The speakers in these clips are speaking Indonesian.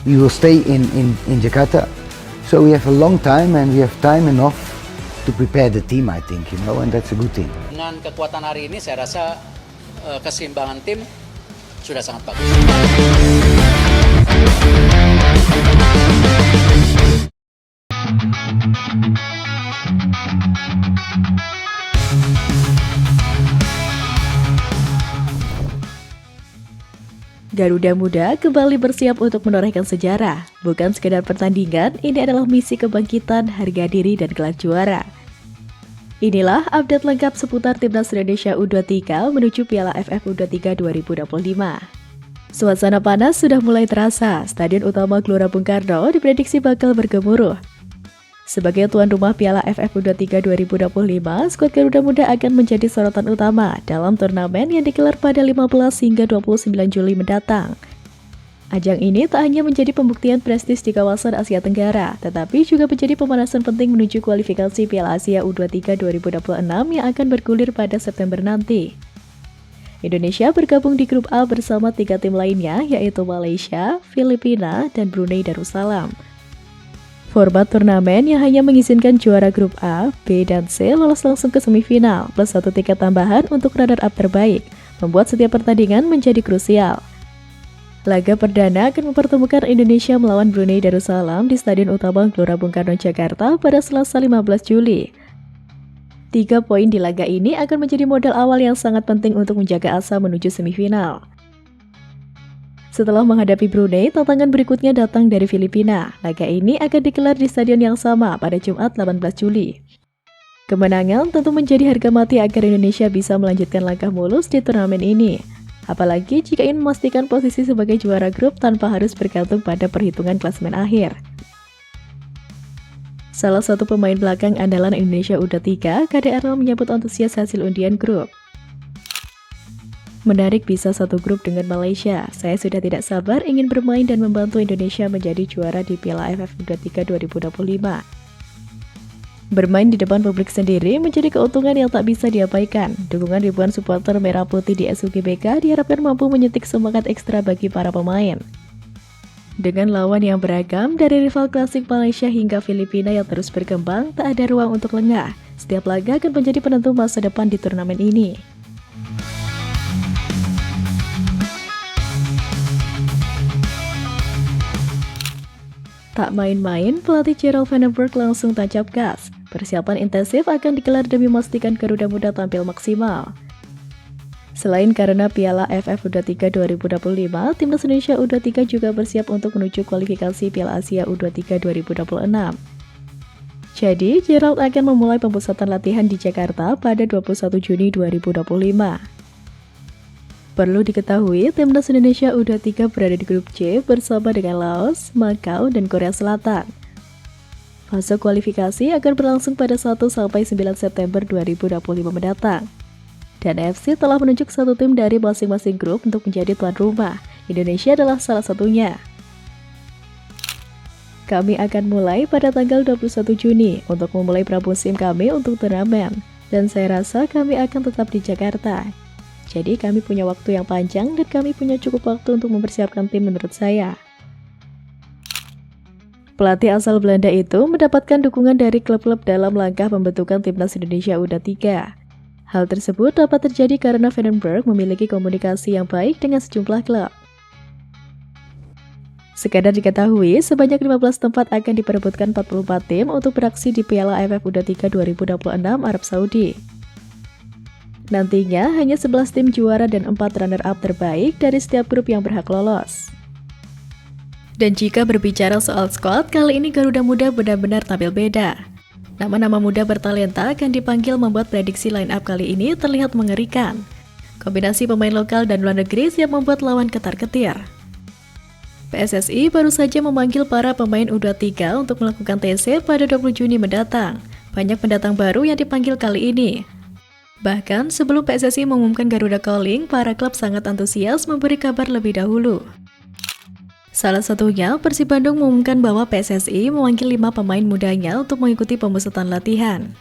we will stay in Jakarta. So we have a long time and we have time enough to prepare the team, I think, and that's a good thing. Dengan kekuatan hari ini saya rasa keseimbangan tim sudah sangat bagus. Garuda Muda kembali bersiap untuk menorehkan sejarah. Bukan sekedar pertandingan, ini adalah misi kebangkitan, harga diri, dan gelar juara. Inilah update lengkap seputar Timnas Indonesia U23 menuju Piala AFF U23 2025. Suasana panas sudah mulai terasa. Stadion utama Gelora Bung Karno diprediksi bakal bergemuruh. Sebagai tuan rumah Piala AFF U23 2025, skuad Garuda Muda akan menjadi sorotan utama dalam turnamen yang digelar pada 15 hingga 29 Juli mendatang. Ajang ini tak hanya menjadi pembuktian prestis di kawasan Asia Tenggara, tetapi juga menjadi pemanasan penting menuju kualifikasi Piala Asia U23 2026 yang akan bergulir pada September nanti. Indonesia bergabung di grup A bersama 3 tim lainnya, yaitu Malaysia, Filipina, dan Brunei Darussalam. Format turnamen yang hanya mengizinkan juara grup A, B, dan C lolos langsung ke semifinal, plus 1 tiket tambahan untuk runner-up terbaik, membuat setiap pertandingan menjadi krusial. Laga perdana akan mempertemukan Indonesia melawan Brunei Darussalam di Stadion Utama Gelora Bung Karno, Jakarta pada Selasa 15 Juli. 3 poin di laga ini akan menjadi modal awal yang sangat penting untuk menjaga asa menuju semifinal. Setelah menghadapi Brunei, tantangan berikutnya datang dari Filipina. Laga ini akan digelar di stadion yang sama pada Jumat 18 Juli. Kemenangan tentu menjadi harga mati agar Indonesia bisa melanjutkan langkah mulus di turnamen ini. Apalagi jika ingin memastikan posisi sebagai juara grup tanpa harus bergantung pada perhitungan klasemen akhir. Salah satu pemain belakang andalan Indonesia U23, KDRL menyambut antusias hasil undian grup. Menarik bisa satu grup dengan Malaysia. Saya sudah tidak sabar ingin bermain dan membantu Indonesia menjadi juara di Piala AFF U23 2025. Bermain di depan publik sendiri menjadi keuntungan yang tak bisa diabaikan. Dukungan ribuan supporter Merah Putih di SUGBK diharapkan mampu menyetik semangat ekstra bagi para pemain. Dengan lawan yang beragam, dari rival klasik Malaysia hingga Filipina yang terus berkembang, tak ada ruang untuk lengah. Setiap laga akan menjadi penentu masa depan di turnamen ini. Tak main-main, pelatih Gerald Van den Berg langsung tancap gas. Persiapan intensif akan digelar demi memastikan Garuda Muda tampil maksimal. Selain karena Piala AFF U23 2025, Timnas Indonesia U23 juga bersiap untuk menuju kualifikasi Piala Asia U23 2026. Jadi, Gerald akan memulai pemusatan latihan di Jakarta pada 21 Juni 2025. Perlu diketahui, Timnas Indonesia U23 berada di grup C bersama dengan Laos, Makau, dan Korea Selatan. Fase kualifikasi akan berlangsung pada 1-9 September 2025 mendatang. Dan AFC telah menunjuk satu tim dari masing-masing grup untuk menjadi tuan rumah. Indonesia adalah salah satunya. Kami akan mulai pada tanggal 21 Juni untuk memulai pramusim kami untuk turnamen. Dan saya rasa kami akan tetap di Jakarta. Jadi kami punya waktu yang panjang dan kami punya cukup waktu untuk mempersiapkan tim menurut saya. Pelatih asal Belanda itu mendapatkan dukungan dari klub-klub dalam langkah pembentukan Timnas Indonesia U23. Hal tersebut dapat terjadi karena Van den Berg memiliki komunikasi yang baik dengan sejumlah klub. Sekadar diketahui, sebanyak 15 tempat akan diperebutkan 44 tim untuk beraksi di Piala AFF U23 2026 Arab Saudi. Nantinya hanya 11 tim juara dan 4 runner-up terbaik dari setiap grup yang berhak lolos. Dan jika berbicara soal squad, kali ini Garuda Muda benar-benar tampil beda. Nama-nama muda bertalenta akan dipanggil membuat prediksi line-up kali ini terlihat mengerikan. Kombinasi pemain lokal dan luar negeri siap membuat lawan ketar-ketir. PSSI baru saja memanggil para pemain U23 untuk melakukan TC pada 20 Juni mendatang. Banyak pendatang baru yang dipanggil kali ini. Bahkan sebelum PSSI mengumumkan Garuda Calling, para klub sangat antusias memberi kabar lebih dahulu. Salah satunya, Persib Bandung mengumumkan bahwa PSSI memanggil 5 pemain mudanya untuk mengikuti pemusatan latihan.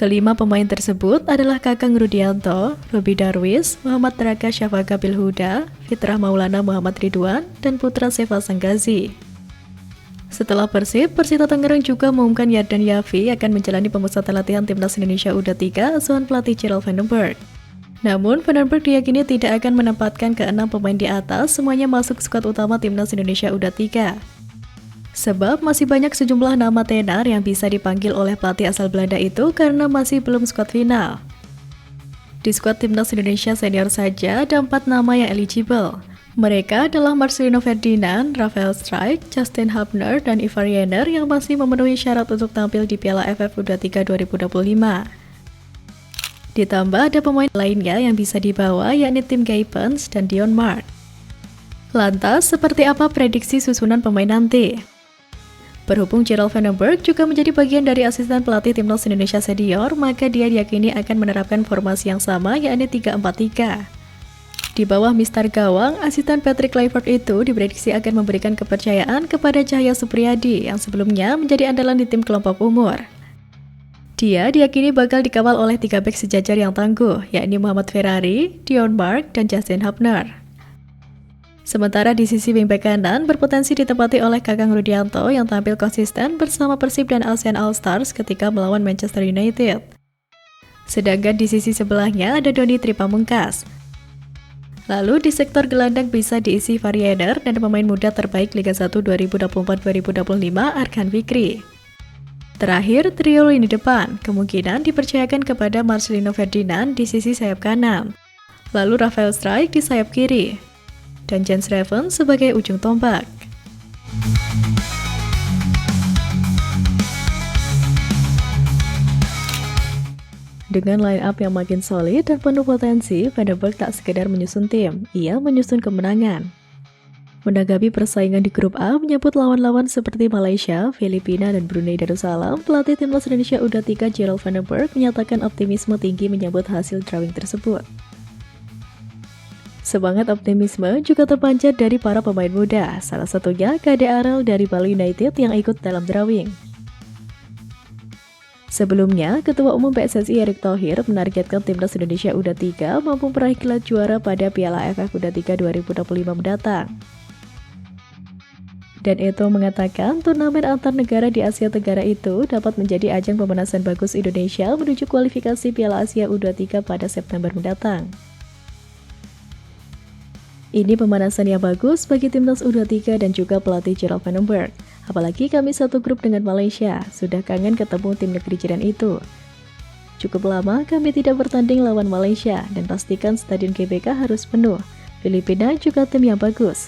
Kelima pemain tersebut adalah Kakang Rudianto, Robi Darwis, Muhammad Raka Syafaka Bilhuda, Fitrah Maulana Muhammad Ridwan, dan putra Sefa Sanggazi. Setelah Persib, Persita Tangerang juga mengumumkan Yardan Yafi akan menjalani pemusatan latihan Timnas Indonesia U23 asuhan pelatih Gerald Vandenberg. Namun, Vandenberg diyakini tidak akan menempatkan ke-6 pemain di atas, semuanya masuk skuad utama Timnas Indonesia U23. Sebab masih banyak sejumlah nama tenar yang bisa dipanggil oleh pelatih asal Belanda itu karena masih belum skuad final. Di skuad Timnas Indonesia senior saja ada 4 nama yang eligible. Mereka adalah Marcelino Ferdinand, Rafael Struijk, Justin Hubner, dan Ivar Jenner yang masih memenuhi syarat untuk tampil di Piala AFF U23 2025. Ditambah ada pemain lainnya yang bisa dibawa yakni Tim Guypens dan Dion Mark. Lantas, seperti apa prediksi susunan pemain nanti? Berhubung Gerald Vandenberg juga menjadi bagian dari asisten pelatih Timnas Indonesia senior, maka dia diyakini akan menerapkan formasi yang sama yakni 3-4-3. Di bawah Mister Gawang, asisten Patrick Kluivert itu diprediksi akan memberikan kepercayaan kepada Cahya Supriyadi yang sebelumnya menjadi andalan di tim kelompok umur. Dia diyakini bakal dikawal oleh 3 bek sejajar yang tangguh, yakni Muhammad Ferrari, Dion Mark, dan Justin Hubner. Sementara di sisi wingback kanan berpotensi ditempati oleh Kakang Rudianto yang tampil konsisten bersama Persib dan ASEAN All-Stars ketika melawan Manchester United. Sedangkan di sisi sebelahnya ada Doni Tripamungkas. Lalu di sektor gelandang bisa diisi Ivar Jenner dan pemain muda terbaik Liga 1 2024-2025 Arkan Fikri. Terakhir, trio lini depan kemungkinan dipercayakan kepada Marcelino Ferdinand di sisi sayap kanan, lalu Rafael Struijk di sayap kiri, dan Jens Reven sebagai ujung tombak. Dengan line up yang makin solid dan penuh potensi, Vandenberg tak sekedar menyusun tim, ia menyusun kemenangan. Menanggapi persaingan di grup A menyebut lawan-lawan seperti Malaysia, Filipina, dan Brunei Darussalam, pelatih Timnas Indonesia U23 Gerald Vandenberg menyatakan optimisme tinggi menyambut hasil drawing tersebut. Semangat optimisme juga terpancar dari para pemain muda, salah satunya KD Arel dari Bali United yang ikut dalam drawing. Sebelumnya, Ketua Umum PSSI Erick Thohir menargetkan Timnas Indonesia U23 mampu meraih gelar juara pada Piala AFF U23 2025 mendatang. Dan Eto mengatakan turnamen antar negara di Asia Tenggara itu dapat menjadi ajang pemanasan bagus Indonesia menuju kualifikasi Piala Asia U23 pada September mendatang. Ini pemanasan yang bagus bagi Timnas U23 dan juga pelatih Gerald Vandenberg. Apalagi kami satu grup dengan Malaysia, sudah kangen ketemu tim negeri jiran itu. Cukup lama kami tidak bertanding lawan Malaysia dan pastikan stadion GBK harus penuh. Filipina juga tim yang bagus.